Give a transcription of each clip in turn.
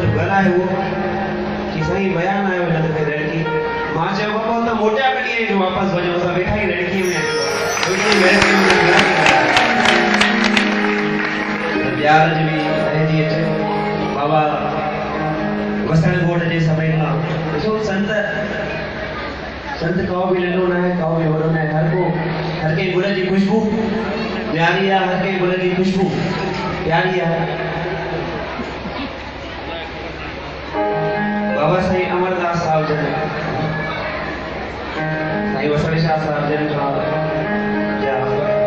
जो घर आए वो कि सही बयान आयो न तो लड़की मां चयो बाबा तो मोटा कड़ी जो वापस वजो सा बैठा ही लड़की में प्यार जी भी जी अचे बाबा वसण घोट जे समय खां ॾिसो संत काओ भी नंढो न आहे काओ भी वॾो न आहे हर कंहिं गुल जी खुशबू न्यारी आहे हर कंहिं गुल जी खुशबू प्यारी आहे बाबा साईं अमरदास साहब जन साईं वसण शाह साहब जन खां जा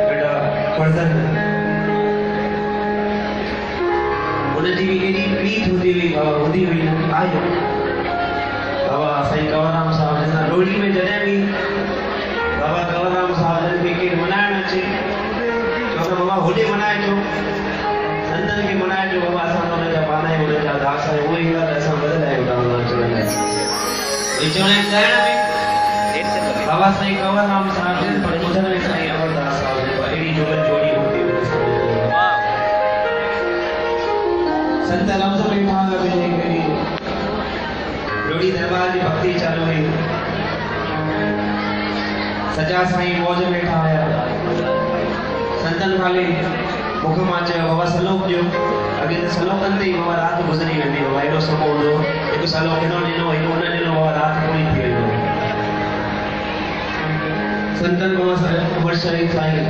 बेटा फर्जन उनजी भी एडी प्रीत होती हुई बाबा होती हुई आयो बाबा साईं कंवरराम साहब जन रोडी में जॾहिं भी बाबा कंवरराम साहब जन खे केरु मनाइण अचे चवंदा बाबा होॾे मनाइजो संतन खे मनाइजो बाबा असां त उनजा पाना आहियूं उनजा दास आहियूं उहे ई ॻाल्हि असां बदिलायूं तव्हां चवंदा आहियूं चवण करण में बाबा साईं कंवरराम साहब जन पर ॿुधण में साईं अमरदास साहब जन एडी जुगत जोड़ी होती हुई संत लफ्ज़ में था कड़ी रोडी दरबार की भक्ति चालू हुई सजा साईं मौज में था आया संतन खाली मुख मां चयो बाबा सलोक ॾियो अॻे त सलोकनि ते ई बाबा राति गुज़री वेंदी बाबा एॾो समय हूंदो हिकु सलोक हिनो ॾिनो हिकु उन ॾिनो बाबा राति पूरी थी वेंदो संतन बाबा अमर शरीफ साईं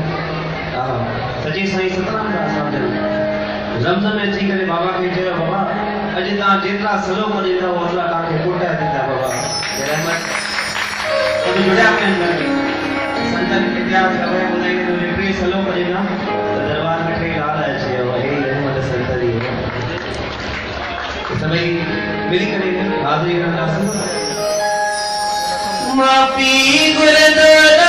सॼे साईं सतराम दास साहब जन रमज़ान में अची करे बाबा खे चयो बाबा अॼु तव्हां जेतिरा सलोक ॾींदा ओतिरा तव्हांखे पुट ॾींदा बाबा रहमत उन जुड़िया कनि संतन खे इतिहास ख़बर ॿुधाईंदे तुंहिंजे टे सलोक ॾिना त दरबार में टे लाल अची वियो अहिड़ी रहमत संत जी सभई मिली करे हाज़िरी कंदासीं मां पी गुरद्वारा